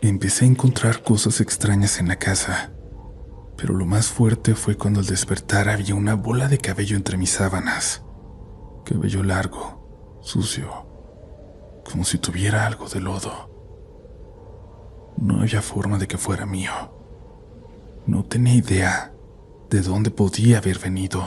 Empecé a encontrar cosas extrañas en la casa, pero lo más fuerte fue cuando al despertar había una bola de cabello entre mis sábanas. Cabello largo, sucio, como si tuviera algo de lodo. No había forma de que fuera mío. No tenía idea de dónde podía haber venido.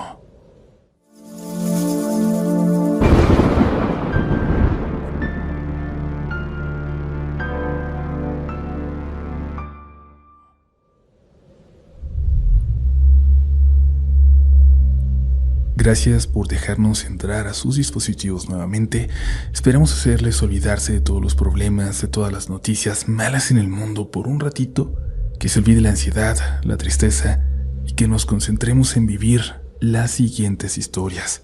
Gracias por dejarnos entrar a sus dispositivos nuevamente. Esperamos hacerles olvidarse de todos los problemas, de todas las noticias malas en el mundo por un ratito, que se olvide la ansiedad, la tristeza y que nos concentremos en vivir las siguientes historias,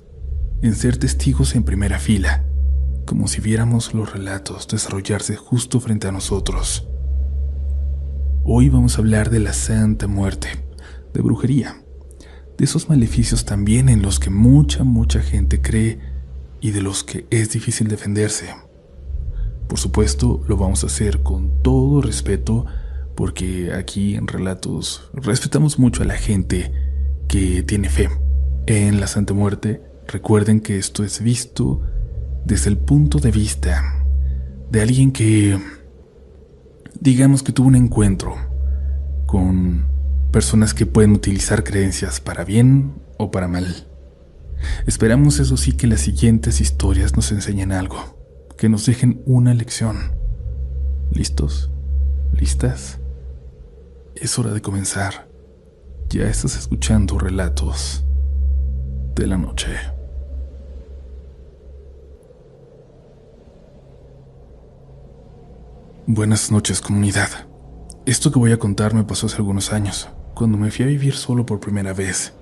en ser testigos en primera fila, como si viéramos los relatos desarrollarse justo frente a nosotros. Hoy vamos a hablar de la Santa Muerte, de brujería, de esos maleficios también en los que mucha gente cree y de los que es difícil defenderse. Por supuesto, lo vamos a hacer con todo respeto, porque aquí en Relatos respetamos mucho a la gente que tiene fe en la Santa Muerte. Recuerden que esto es visto desde el punto de vista de alguien que, digamos que tuvo un encuentro con personas que pueden utilizar creencias para bien o para mal. Esperamos, eso sí, que las siguientes historias nos enseñen algo, que nos dejen una lección. ¿Listos? ¿Listas? Es hora de comenzar. Ya estás escuchando Relatos de la Noche. Buenas noches, comunidad. Esto que voy a contar me pasó hace algunos años, cuando me fui a vivir solo por primera vez.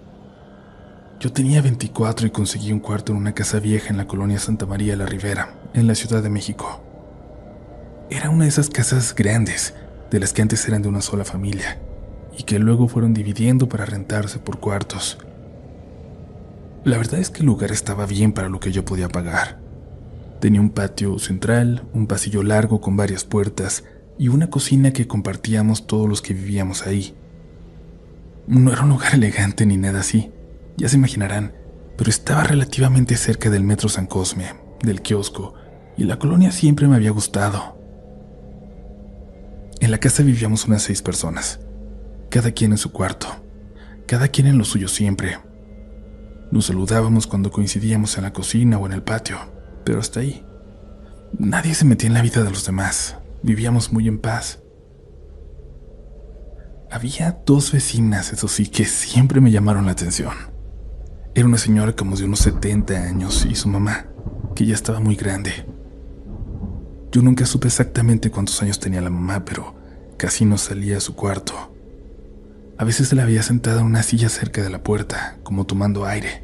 Yo tenía 24 y conseguí un cuarto en una casa vieja en la colonia Santa María la Ribera, en la Ciudad de México. Era una de esas casas grandes, de las que antes eran de una sola familia, y que luego fueron dividiendo para rentarse por cuartos. La verdad es que el lugar estaba bien para lo que yo podía pagar. Tenía un patio central, un pasillo largo con varias puertas y una cocina que compartíamos todos los que vivíamos ahí. No era un lugar elegante ni nada así, ya se imaginarán, pero estaba relativamente cerca del Metro San Cosme, del kiosco, y la colonia siempre me había gustado. En la casa vivíamos unas 6 personas, cada quien en su cuarto, cada quien en lo suyo siempre. Nos saludábamos cuando coincidíamos en la cocina o en el patio, pero hasta ahí. Nadie se metía en la vida de los demás, vivíamos muy en paz. Había 2 vecinas, eso sí, que siempre me llamaron la atención. Era una señora como de unos 70 años y su mamá, que ya estaba muy grande. Yo nunca supe exactamente cuántos años tenía la mamá, pero casi no salía a su cuarto. A veces la veía sentada en una silla cerca de la puerta, como tomando aire.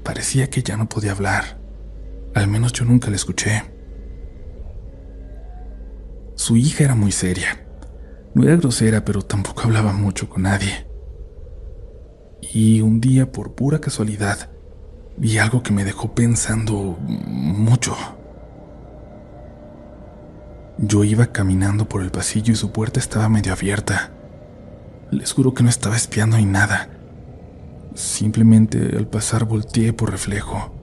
Parecía que ya no podía hablar. Al menos yo nunca la escuché. Su hija era muy seria. No era grosera, pero tampoco hablaba mucho con nadie. Y un día, por pura casualidad, vi algo que me dejó pensando mucho. Yo iba caminando por el pasillo y su puerta estaba medio abierta. Les juro que no estaba espiando ni nada. Simplemente al pasar volteé por reflejo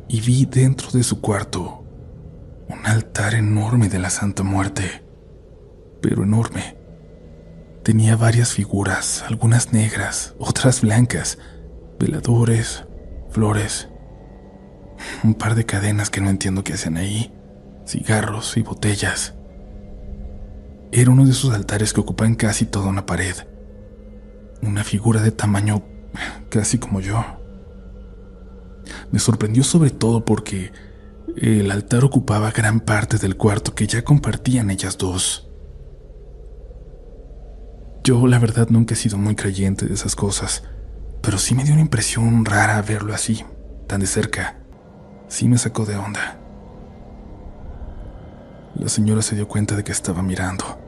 y vi dentro de su cuarto un altar enorme de la Santa Muerte, pero enorme. Tenía varias figuras, algunas negras, otras blancas, veladores, flores, un par de cadenas que no entiendo qué hacen ahí, cigarros y botellas. Era uno de esos altares que ocupan casi toda una pared. Una figura de tamaño casi como yo. Me sorprendió sobre todo porque el altar ocupaba gran parte del cuarto que ya compartían ellas dos. Yo, la verdad, nunca he sido muy creyente de esas cosas, pero sí me dio una impresión rara verlo así, tan de cerca. Sí me sacó de onda. La señora se dio cuenta de que estaba mirando.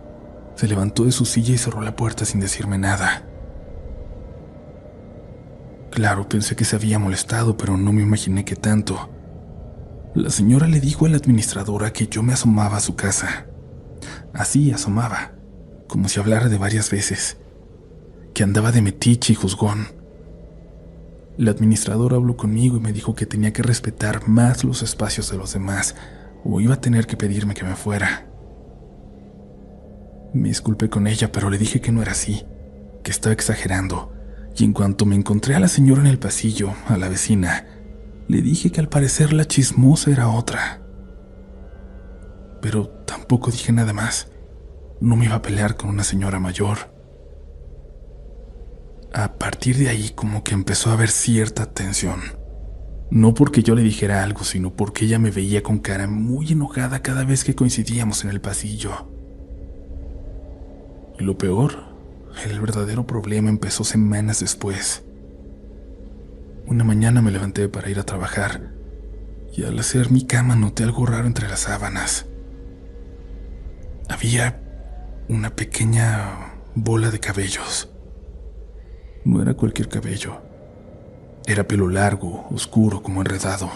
Se levantó de su silla y cerró la puerta sin decirme nada. Claro, pensé que se había molestado, pero no me imaginé que tanto. La señora le dijo a la administradora que yo me asomaba a su casa. Así asomaba, como si hablara de varias veces, que andaba de metiche y juzgón. La administradora habló conmigo y me dijo que tenía que respetar más los espacios de los demás, o iba a tener que pedirme que me fuera. Me disculpé con ella, pero le dije que no era así, que estaba exagerando, y en cuanto me encontré a la señora en el pasillo, a la vecina, le dije que al parecer la chismosa era otra. Pero tampoco dije nada más. No me iba a pelear con una señora mayor. A partir de ahí como que empezó a haber cierta tensión. No porque yo le dijera algo, sino porque ella me veía con cara muy enojada cada vez que coincidíamos en el pasillo. Y lo peor, el verdadero problema empezó semanas después. Una mañana me levanté para ir a trabajar y al hacer mi cama noté algo raro entre las sábanas. Había una pequeña bola de cabellos. No era cualquier cabello. Era pelo largo, oscuro, como enredado,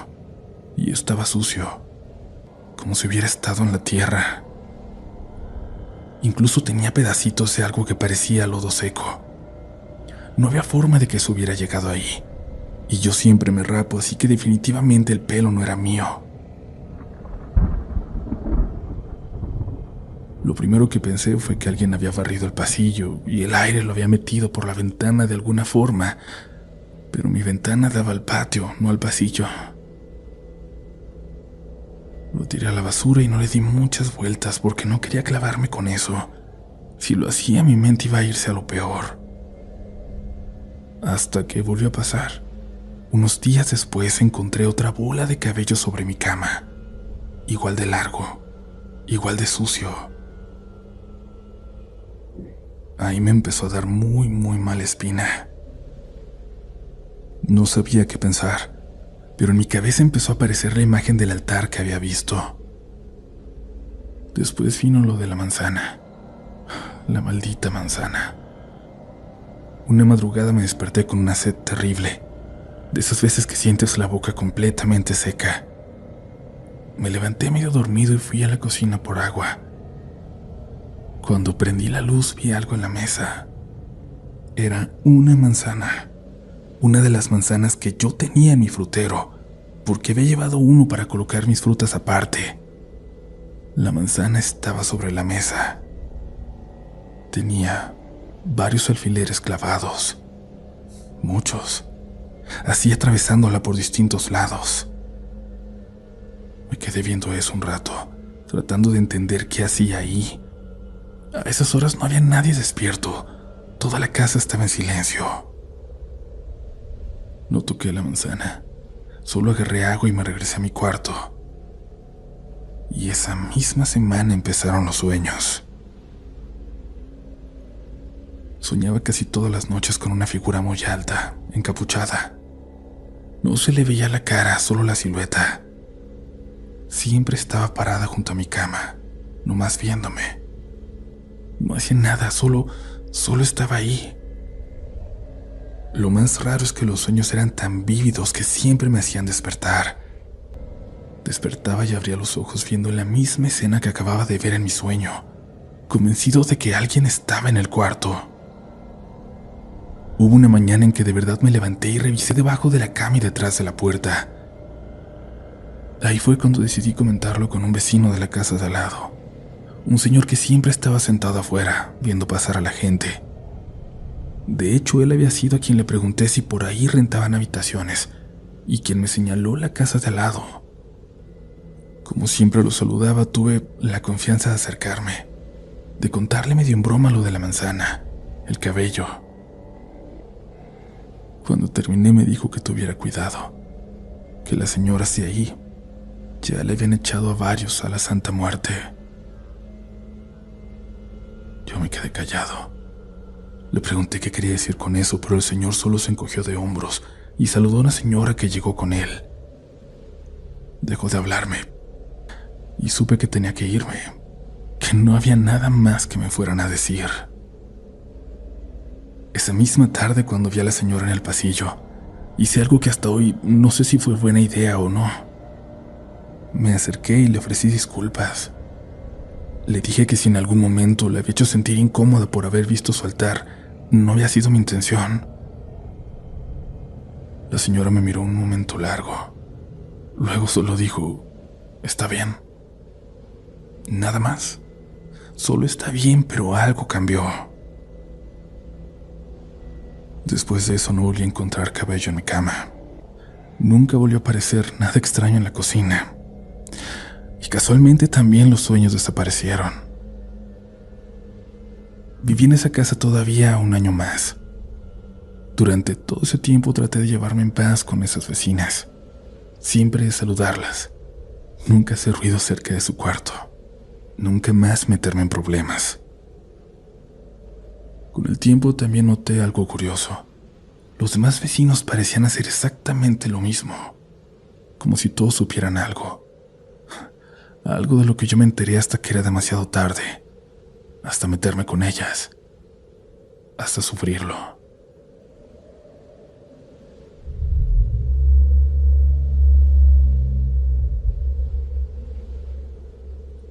y estaba sucio, como si hubiera estado en la tierra. Incluso tenía pedacitos de algo que parecía lodo seco. No había forma de que eso hubiera llegado ahí, y yo siempre me rapo, así que definitivamente el pelo no era mío. Lo primero que pensé fue que alguien había barrido el pasillo y el aire lo había metido por la ventana de alguna forma, pero mi ventana daba al patio, no al pasillo. Lo tiré a la basura y no le di muchas vueltas porque no quería clavarme con eso. Si lo hacía, mi mente iba a irse a lo peor. Hasta que volvió a pasar. Unos días después encontré otra bola de cabello sobre mi cama. Igual de largo, igual de sucio. Ahí me empezó a dar muy mala espina. No sabía qué pensar, pero en mi cabeza empezó a aparecer la imagen del altar que había visto. Después vino lo de la manzana. La maldita manzana. Una madrugada me desperté con una sed terrible, de esas veces que sientes la boca completamente seca. Me levanté medio dormido y fui a la cocina por agua. Cuando prendí la luz vi algo en la mesa. Era una manzana. Una de las manzanas que yo tenía en mi frutero, porque había llevado uno para colocar mis frutas aparte. La manzana estaba sobre la mesa. Tenía varios alfileres clavados. Muchos. Así atravesándola por distintos lados. Me quedé viendo eso un rato, tratando de entender qué hacía ahí. A esas horas no había nadie despierto. Toda la casa estaba en silencio. No toqué la manzana. Solo agarré agua y me regresé a mi cuarto. Y esa misma semana empezaron los sueños. Soñaba casi todas las noches con una figura muy alta, encapuchada. No se le veía la cara, solo la silueta. Siempre estaba parada junto a mi cama, nomás viéndome. No hacía nada, solo estaba ahí. Lo más raro es que los sueños eran tan vívidos que siempre me hacían despertar. Despertaba y abría los ojos viendo la misma escena que acababa de ver en mi sueño, convencido de que alguien estaba en el cuarto. Hubo una mañana en que de verdad me levanté y revisé debajo de la cama y detrás de la puerta. Ahí fue cuando decidí comentarlo con un vecino de la casa de al lado, un señor que siempre estaba sentado afuera, viendo pasar a la gente. De hecho, él había sido a quien le pregunté si por ahí rentaban habitaciones, y quien me señaló la casa de al lado. Como siempre lo saludaba, tuve la confianza de acercarme, de contarle medio en broma lo de la manzana, el cabello. Cuando terminé me dijo que tuviera cuidado, que las señoras de ahí ya le habían echado a varios a la Santa Muerte. Yo me quedé callado. Le pregunté qué quería decir con eso, pero el señor solo se encogió de hombros y saludó a una señora que llegó con él. Dejó de hablarme y supe que tenía que irme, que no había nada más que me fueran a decir. Esa misma tarde, cuando vi a la señora en el pasillo, hice algo que hasta hoy no sé si fue buena idea o no. Me acerqué y le ofrecí disculpas. Le dije que si en algún momento le había hecho sentir incómoda por haber visto su altar, no había sido mi intención. La señora me miró un momento largo. Luego solo dijo, está bien. Nada más. Solo está bien, pero algo cambió. Después de eso no volví a encontrar cabello en mi cama. Nunca volvió a aparecer nada extraño en la cocina. Y casualmente también los sueños desaparecieron. Viví en esa casa todavía un año más. Durante todo ese tiempo traté de llevarme en paz con esas vecinas. Siempre saludarlas. Nunca hacer ruido cerca de su cuarto. Nunca más meterme en problemas. Con el tiempo también noté algo curioso. Los demás vecinos parecían hacer exactamente lo mismo. Como si todos supieran algo. Algo de lo que yo me enteré hasta que era demasiado tarde. Hasta meterme con ellas. Hasta sufrirlo.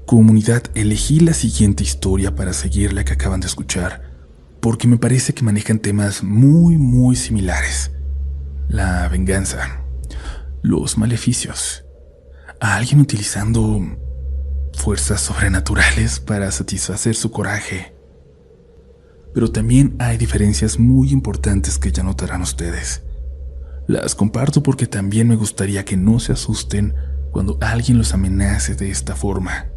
Comunidad, elegí la siguiente historia para seguir la que acaban de escuchar, porque me parece que manejan temas muy similares. La venganza, los maleficios, a alguien utilizando fuerzas sobrenaturales para satisfacer su coraje. Pero también hay diferencias muy importantes que ya notarán ustedes. Las comparto porque también me gustaría que no se asusten cuando alguien los amenace de esta forma.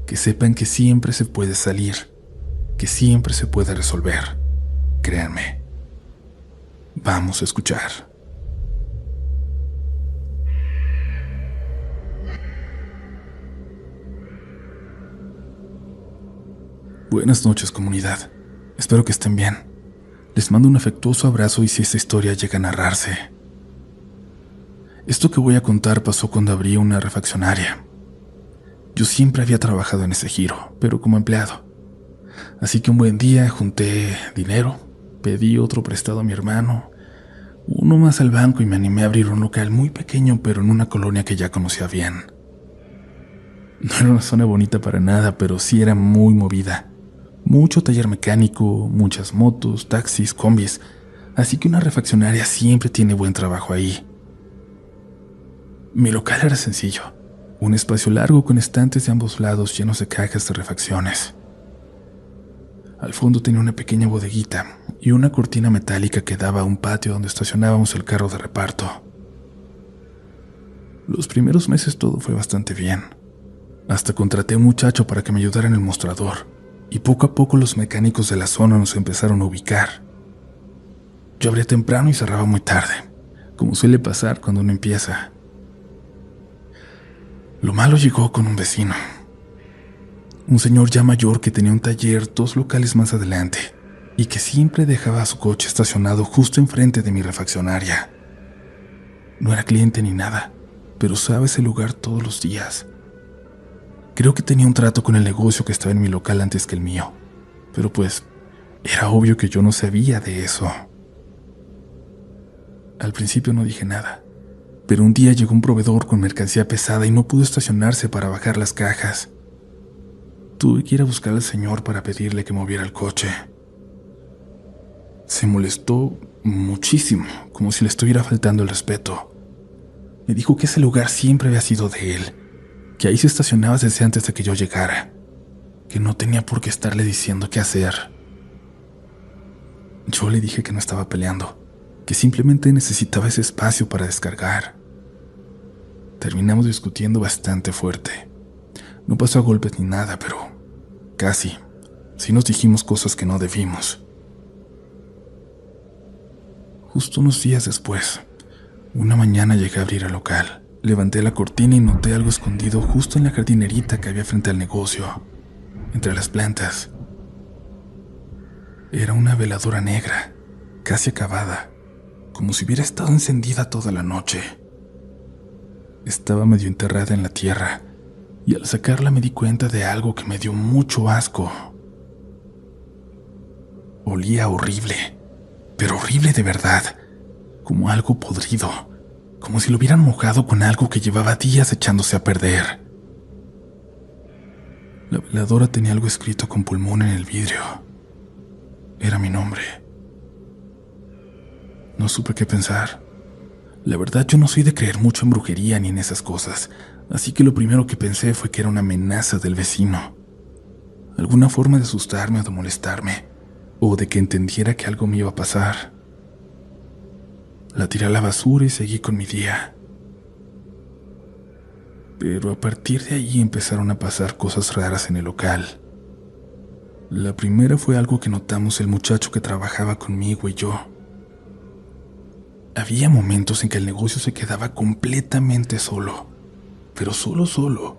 Que sepan que siempre se puede salir, que siempre se puede resolver. Créanme. Vamos a escuchar. Buenas noches, comunidad. Espero que estén bien. Les mando un afectuoso abrazo y si esta historia llega a narrarse. Esto que voy a contar pasó cuando abrí una refaccionaria. Yo siempre había trabajado en ese giro, pero como empleado. Así que un buen día junté dinero, pedí otro prestado a mi hermano, uno más al banco y me animé a abrir un local muy pequeño, pero en una colonia que ya conocía bien. No era una zona bonita para nada, pero sí era muy movida. Mucho taller mecánico, muchas motos, taxis, combis, así que una refaccionaria siempre tiene buen trabajo ahí. Mi local era sencillo, un espacio largo con estantes de ambos lados llenos de cajas de refacciones. Al fondo tenía una pequeña bodeguita y una cortina metálica que daba a un patio donde estacionábamos el carro de reparto. Los primeros meses todo fue bastante bien. Hasta contraté a un muchacho para que me ayudara en el mostrador, y poco a poco los mecánicos de la zona nos empezaron a ubicar. Yo abría temprano y cerraba muy tarde, como suele pasar cuando uno empieza. Lo malo llegó con un vecino. Un señor ya mayor que tenía un taller 2 locales más adelante y que siempre dejaba su coche estacionado justo enfrente de mi refaccionaria. No era cliente ni nada, pero usaba ese lugar todos los días. Creo que tenía un trato con el negocio que estaba en mi local antes que el mío, pero pues era obvio que yo no sabía de eso. Al principio no dije nada, pero un día llegó un proveedor con mercancía pesada y no pudo estacionarse para bajar las cajas. Tuve que ir a buscar al señor para pedirle que moviera el coche. Se molestó muchísimo, como si le estuviera faltando el respeto. Me dijo que ese lugar siempre había sido de él, que ahí se estacionaba desde antes de que yo llegara, que no tenía por qué estarle diciendo qué hacer. Yo le dije que no estaba peleando, que simplemente necesitaba ese espacio para descargar. Terminamos discutiendo bastante fuerte. No pasó a golpes ni nada, pero casi. Sí nos dijimos cosas que no debimos. Justo unos días después, una mañana llegué a abrir el local. Levanté la cortina y noté algo escondido justo en la jardinerita que había frente al negocio, entre las plantas. Era una veladora negra, casi acabada, como si hubiera estado encendida toda la noche. Estaba medio enterrada en la tierra, y al sacarla me di cuenta de algo que me dio mucho asco. Olía horrible, pero horrible de verdad, como algo podrido, como si lo hubieran mojado con algo que llevaba días echándose a perder. La veladora tenía algo escrito con pulmón en el vidrio. Era mi nombre. No supe qué pensar. La verdad, yo no soy de creer mucho en brujería ni en esas cosas, así que lo primero que pensé fue que era una amenaza del vecino. Alguna forma de asustarme o de molestarme, o de que entendiera que algo me iba a pasar. La tiré a la basura y seguí con mi día. Pero a partir de ahí empezaron a pasar cosas raras en el local. La primera fue algo que notamos el muchacho que trabajaba conmigo y yo. Había momentos en que el negocio se quedaba completamente solo, pero solo.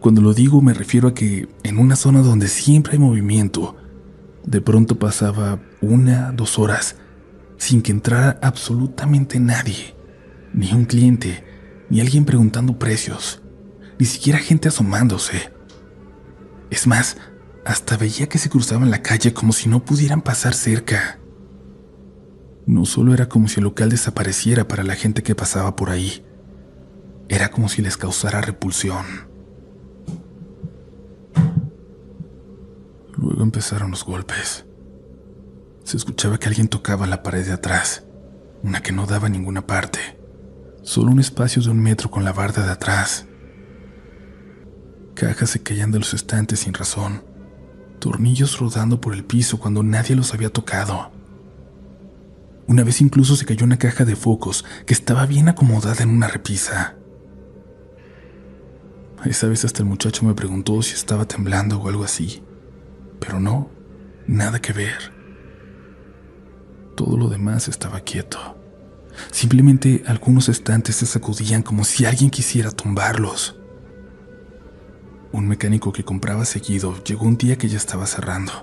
Cuando lo digo me refiero a que en una zona donde siempre hay movimiento, de pronto pasaba 1, 2 horas sin que entrara absolutamente nadie, ni un cliente, ni alguien preguntando precios, ni siquiera gente asomándose. Es más, hasta veía que se cruzaban la calle como si no pudieran pasar cerca. No solo era como si el local desapareciera para la gente que pasaba por ahí, era como si les causara repulsión. Luego empezaron los golpes. Se escuchaba que alguien tocaba la pared de atrás, una que no daba a ninguna parte, solo un espacio de 1 metro con la barda de atrás. Cajas se caían de los estantes sin razón, tornillos rodando por el piso cuando nadie los había tocado. Una vez incluso se cayó una caja de focos que estaba bien acomodada en una repisa. Esa vez hasta el muchacho me preguntó si estaba temblando o algo así, pero no, nada que ver. Todo lo demás estaba quieto. Simplemente algunos estantes se sacudían como si alguien quisiera tumbarlos. Un mecánico que compraba seguido llegó un día que ya estaba cerrando.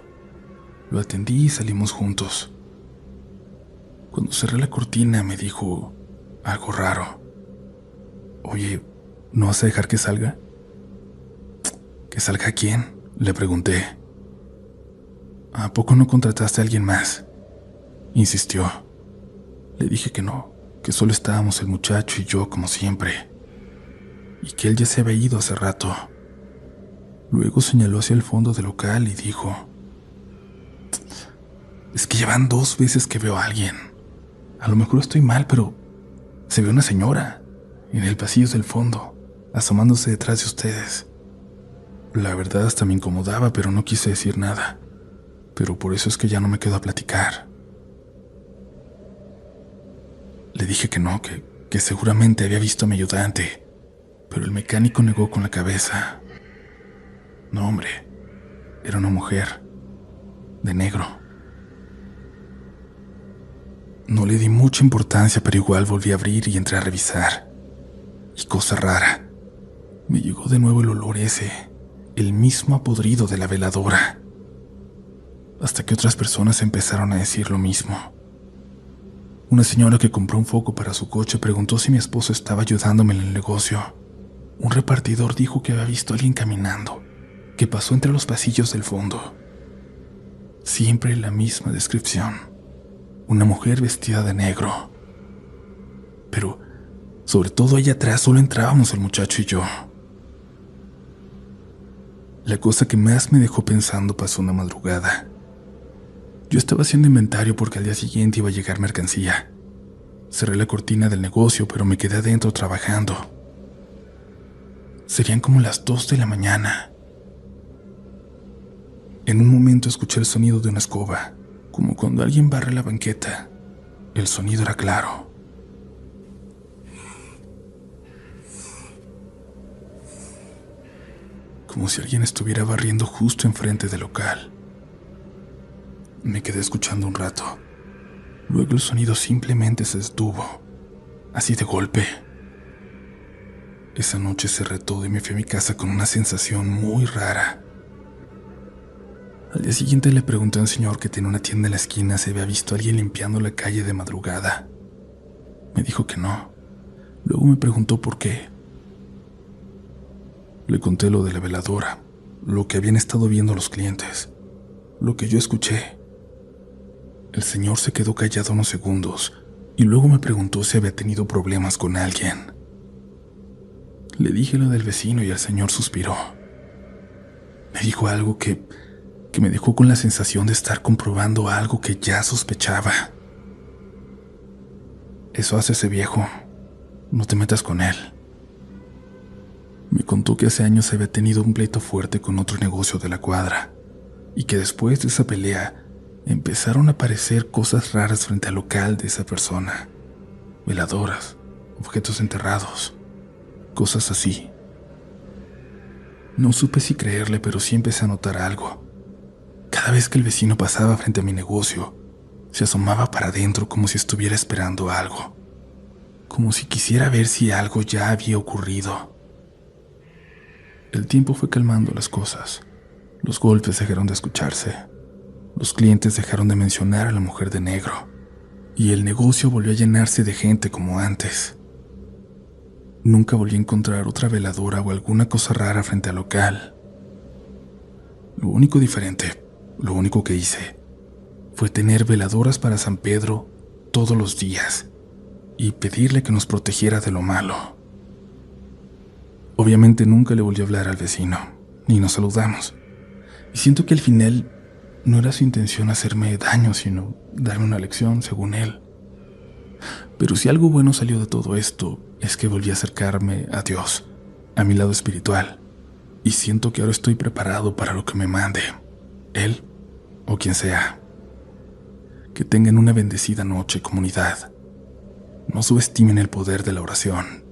Lo atendí y salimos juntos. Cuando cerré la cortina me dijo algo raro. Oye, ¿no vas a dejar que salga? ¿Que salga quién? Le pregunté. ¿A poco no contrataste a alguien más? Insistió. Le dije que no, que solo estábamos el muchacho y yo como siempre, y que él ya se había ido hace rato. Luego señaló hacia el fondo del local y dijo: es que ya van 2 veces que veo a alguien. A lo mejor estoy mal, pero se ve una señora en el pasillo del fondo, asomándose detrás de ustedes. La verdad hasta me incomodaba, pero no quise decir nada. Pero por eso es que ya no me quedo a platicar. Le dije que no, que seguramente había visto a mi ayudante, pero el mecánico negó con la cabeza. No, hombre, era una mujer, de negro. No le di mucha importancia, pero igual volví a abrir y entré a revisar. Y cosa rara, me llegó de nuevo el olor ese, el mismo apodrido de la veladora. Hasta que otras personas empezaron a decir lo mismo. Una señora que compró un foco para su coche preguntó si mi esposo estaba ayudándome en el negocio. Un repartidor dijo que había visto a alguien caminando, que pasó entre los pasillos del fondo. Siempre la misma descripción. Una mujer vestida de negro. Pero, sobre todo allá atrás, solo entrábamos el muchacho y yo. La cosa que más me dejó pensando pasó una madrugada. Yo estaba haciendo inventario porque al día siguiente iba a llegar mercancía. Cerré la cortina del negocio, pero me quedé adentro trabajando. Serían como las 2 de la mañana. En un momento escuché el sonido de una escoba, como cuando alguien barre la banqueta. El sonido era claro. Como si alguien estuviera barriendo justo enfrente del local. Me quedé escuchando un rato. Luego el sonido simplemente se detuvo, así de golpe. Esa noche cerré todo y me fui a mi casa con una sensación muy rara. Al día siguiente le pregunté a un señor que tenía una tienda en la esquina si había visto a alguien limpiando la calle de madrugada. Me dijo que no. Luego me preguntó por qué. Le conté lo de la veladora, lo que habían estado viendo los clientes, lo que yo escuché. El señor se quedó callado unos segundos y luego me preguntó si había tenido problemas con alguien. Le dije lo del vecino y el señor suspiró. dijo algo que me dejó con la sensación de estar comprobando algo que ya sospechaba. Eso hace ese viejo, no te metas con él. Me contó que hace años había tenido un pleito fuerte con otro negocio de la cuadra y que después de esa pelea empezaron a aparecer cosas raras frente al local de esa persona. Veladoras, objetos enterrados, cosas así. No supe si creerle, pero sí empecé a notar algo. Cada vez que el vecino pasaba frente a mi negocio, se asomaba para adentro como si estuviera esperando algo, como si quisiera ver si algo ya había ocurrido. El tiempo fue calmando las cosas. Los golpes dejaron de escucharse. Los clientes dejaron de mencionar a la mujer de negro. Y el negocio volvió a llenarse de gente como antes. Nunca volví a encontrar otra veladora o alguna cosa rara frente al local. Lo único diferente, lo único que hice, fue tener veladoras para San Pedro todos los días y pedirle que nos protegiera de lo malo. Obviamente nunca le volví a hablar al vecino, ni nos saludamos. Y siento que al final no era su intención hacerme daño, sino darme una lección, según él. Pero si algo bueno salió de todo esto, es que volví a acercarme a Dios, a mi lado espiritual, y siento que ahora estoy preparado para lo que me mande, él o quien sea. Que tengan una bendecida noche, comunidad. No subestimen el poder de la oración.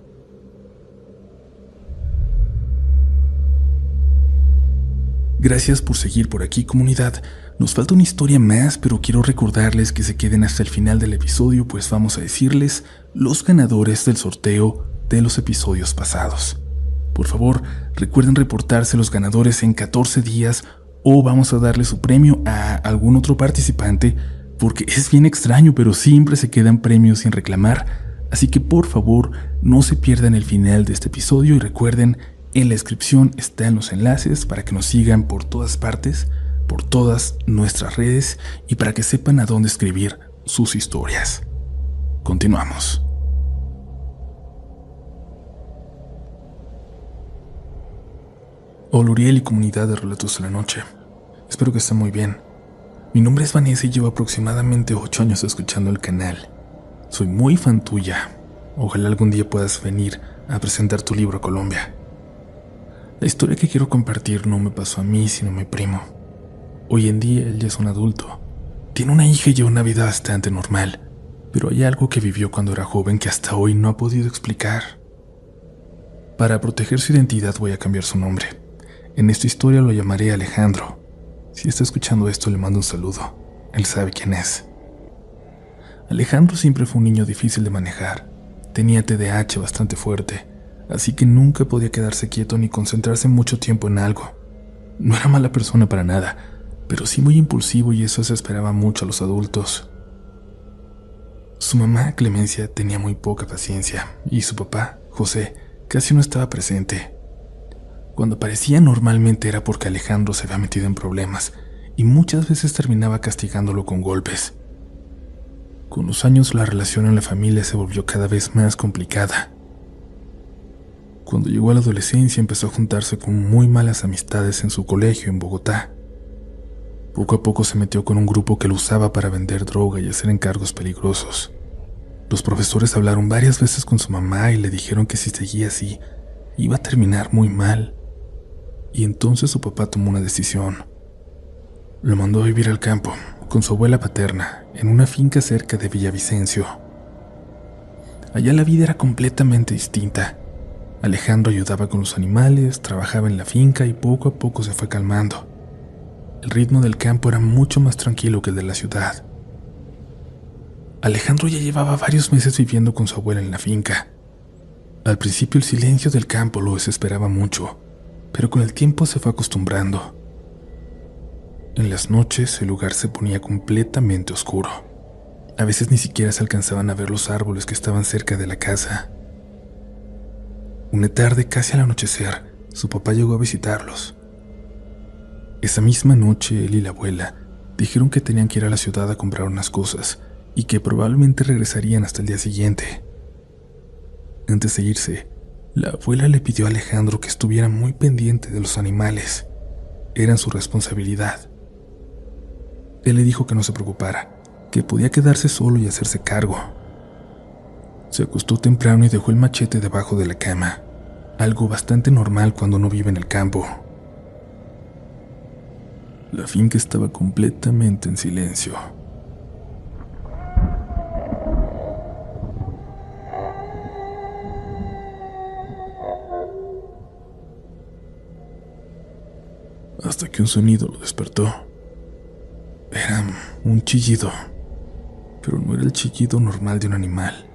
Gracias por seguir por aquí, comunidad. Nos falta una historia más, pero quiero recordarles que se queden hasta el final del episodio, pues vamos a decirles los ganadores del sorteo de los episodios pasados. Por favor, recuerden reportarse los ganadores en 14 días o vamos a darle su premio a algún otro participante, porque es bien extraño, pero siempre se quedan premios sin reclamar. Así que por favor, no se pierdan el final de este episodio y recuerden, en la descripción están los enlaces para que nos sigan por todas partes, por todas nuestras redes y para que sepan a dónde escribir sus historias. Continuamos. Hola Uriel y comunidad de Relatos de la Noche. Espero que estén muy bien. Mi nombre es Vanessa y llevo aproximadamente 8 años escuchando el canal. Soy muy fan tuya. Ojalá algún día puedas venir a presentar tu libro a Colombia. La historia que quiero compartir no me pasó a mí, sino a mi primo. Hoy en día él ya es un adulto. Tiene una hija y lleva una vida bastante normal, pero hay algo que vivió cuando era joven que hasta hoy no ha podido explicar. Para proteger su identidad voy a cambiar su nombre. En esta historia lo llamaré Alejandro. Si está escuchando esto, le mando un saludo. Él sabe quién es. Alejandro siempre fue un niño difícil de manejar. Tenía TDAH bastante fuerte, así que nunca podía quedarse quieto ni concentrarse mucho tiempo en algo. No era mala persona para nada, pero sí muy impulsivo y eso se esperaba mucho a los adultos. Su mamá, Clemencia, tenía muy poca paciencia y su papá, José, casi no estaba presente. Cuando aparecía normalmente era porque Alejandro se había metido en problemas y muchas veces terminaba castigándolo con golpes. Con los años la relación en la familia se volvió cada vez más complicada. Cuando llegó a la adolescencia empezó a juntarse con muy malas amistades en su colegio en Bogotá. Poco a poco se metió con un grupo que lo usaba para vender droga y hacer encargos peligrosos. Los profesores hablaron varias veces con su mamá y le dijeron que si seguía así, iba a terminar muy mal. Y entonces su papá tomó una decisión. Lo mandó a vivir al campo, con su abuela paterna, en una finca cerca de Villavicencio. Allá la vida era completamente distinta. Alejandro ayudaba con los animales, trabajaba en la finca y poco a poco se fue calmando. El ritmo del campo era mucho más tranquilo que el de la ciudad. Alejandro ya llevaba varios meses viviendo con su abuela en la finca. Al principio el silencio del campo lo desesperaba mucho, pero con el tiempo se fue acostumbrando. En las noches el lugar se ponía completamente oscuro. A veces ni siquiera se alcanzaban a ver los árboles que estaban cerca de la casa. Una tarde, casi al anochecer, su papá llegó a visitarlos. Esa misma noche, él y la abuela dijeron que tenían que ir a la ciudad a comprar unas cosas y que probablemente regresarían hasta el día siguiente. Antes de irse, la abuela le pidió a Alejandro que estuviera muy pendiente de los animales. eran su responsabilidad. Él le dijo que no se preocupara, que podía quedarse solo y hacerse cargo. Se acostó temprano y dejó el machete debajo de la cama, algo bastante normal cuando uno vive en el campo. La finca estaba completamente en silencio. Hasta que un sonido lo despertó. Era un chillido, pero no era el chillido normal de un animal.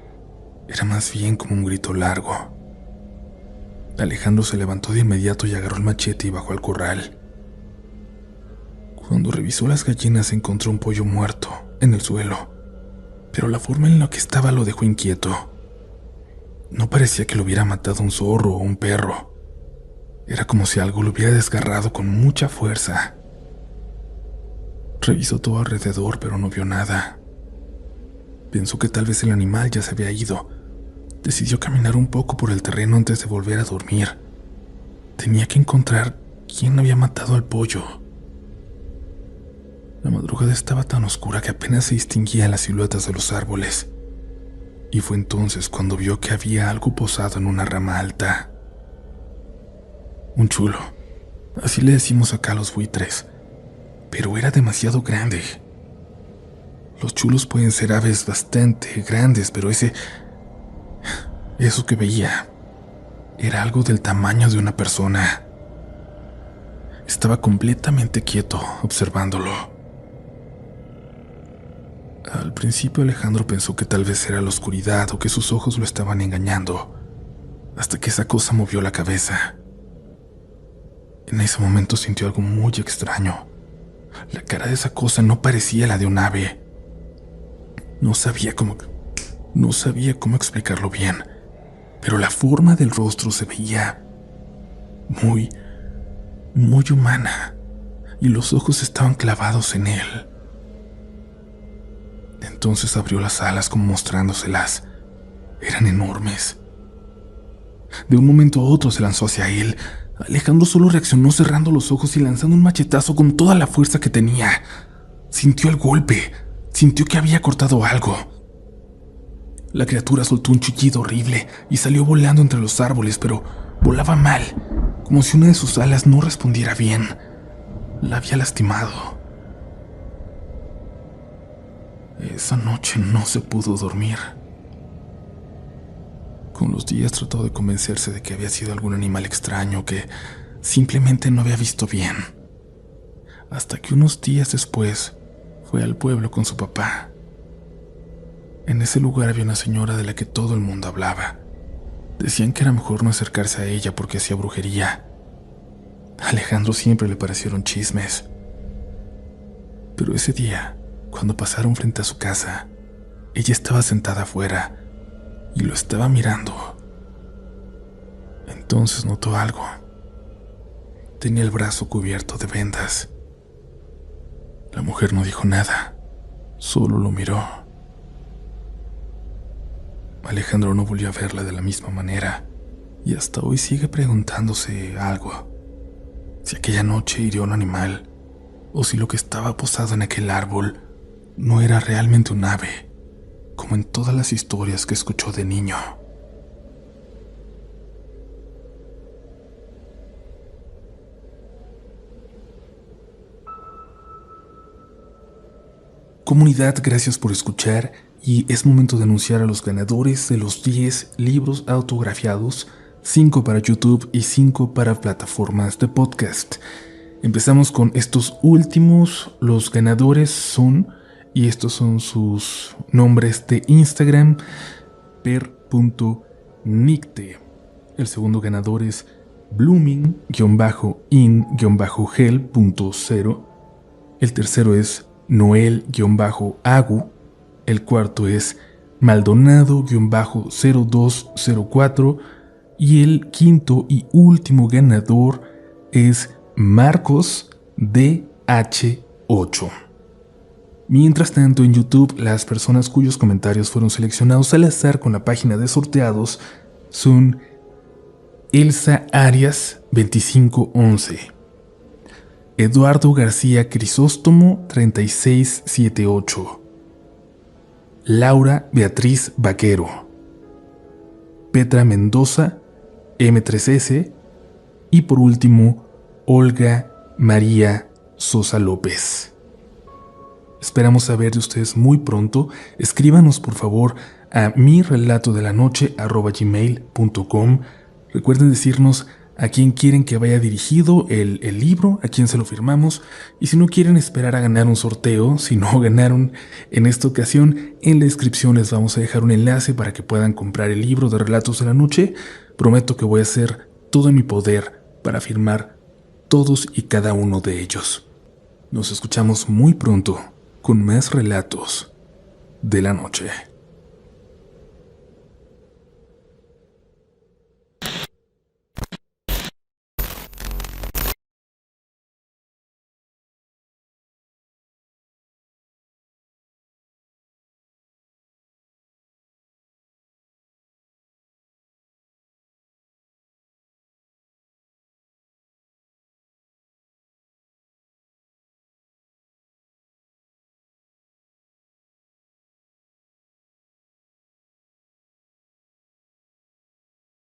Era más bien como un grito largo. Alejandro se levantó de inmediato y agarró el machete y bajó al corral. Cuando revisó las gallinas encontró un pollo muerto en el suelo, pero la forma en la que estaba lo dejó inquieto. No parecía que lo hubiera matado un zorro o un perro. Era como si algo lo hubiera desgarrado con mucha fuerza. Revisó todo alrededor, pero no vio nada. Pensó que tal vez el animal ya se había ido. Decidió caminar un poco por el terreno antes de volver a dormir. Tenía que encontrar quién había matado al pollo. La madrugada estaba tan oscura que apenas se distinguían las siluetas de los árboles. Y fue entonces cuando vio que había algo posado en una rama alta. Un chulo. Así le decimos acá a los buitres. Pero era demasiado grande. Los chulos pueden ser aves bastante grandes, pero eso que veía era algo del tamaño de una persona. Estaba completamente quieto observándolo. Al principio Alejandro pensó que tal vez era la oscuridad o que sus ojos lo estaban engañando, hasta que esa cosa movió la cabeza. En ese momento sintió algo muy extraño. La cara de esa cosa no parecía la de un ave. No sabía cómo explicarlo bien, pero la forma del rostro se veía muy humana, y los ojos estaban clavados en él. Entonces abrió las alas como mostrándoselas. Eran enormes. De un momento a otro se lanzó hacia él. Alejandro solo reaccionó cerrando los ojos y lanzando un machetazo con toda la fuerza que tenía. Sintió el golpe. Sintió que había cortado algo. La criatura soltó un chillido horrible y salió volando entre los árboles, pero volaba mal, como si una de sus alas no respondiera bien. La había lastimado. Esa noche no se pudo dormir. Con los días trató de convencerse de que había sido algún animal extraño que simplemente no había visto bien. Hasta que unos días después fue al pueblo con su papá. En ese lugar había una señora de la que todo el mundo hablaba. Decían que era mejor no acercarse a ella porque hacía brujería. A Alejandro siempre le parecieron chismes. Pero ese día, cuando pasaron frente a su casa, ella estaba sentada afuera y lo estaba mirando. Entonces notó algo. Tenía el brazo cubierto de vendas. La mujer no dijo nada, solo lo miró. Alejandro no volvió a verla de la misma manera y hasta hoy sigue preguntándose algo. Si aquella noche hirió a un animal o si lo que estaba posado en aquel árbol no era realmente un ave, como en todas las historias que escuchó de niño. Comunidad, gracias por escuchar y es momento de anunciar a los ganadores de los 10 libros autografiados, 5 para YouTube y 5 para plataformas de podcast. Empezamos con estos últimos. Los ganadores son, y estos son sus nombres de Instagram, per.nicte. El segundo ganador es blooming-in-gel.0. El tercero es Noel-Agu. El cuarto es Maldonado-0204. Y el quinto y último ganador es Marcos DH8. Mientras tanto, en YouTube, las personas cuyos comentarios fueron seleccionados al azar con la página de sorteados son Elsa Arias 2511, Eduardo García Crisóstomo 3678, Laura Beatriz Vaquero, Petra Mendoza M3S y por último Olga María Sosa López. Esperamos saber de ustedes muy pronto. Escríbanos por favor a mirelatodelanoche@gmail.com. Recuerden decirnos a quién quieren que vaya dirigido el libro, a quién se lo firmamos, y si no quieren esperar a ganar un sorteo, si no ganaron en esta ocasión, en la descripción les vamos a dejar un enlace para que puedan comprar el libro de Relatos de la Noche. Prometo que voy a hacer todo en mi poder para firmar todos y cada uno de ellos. Nos escuchamos muy pronto con más relatos de la noche.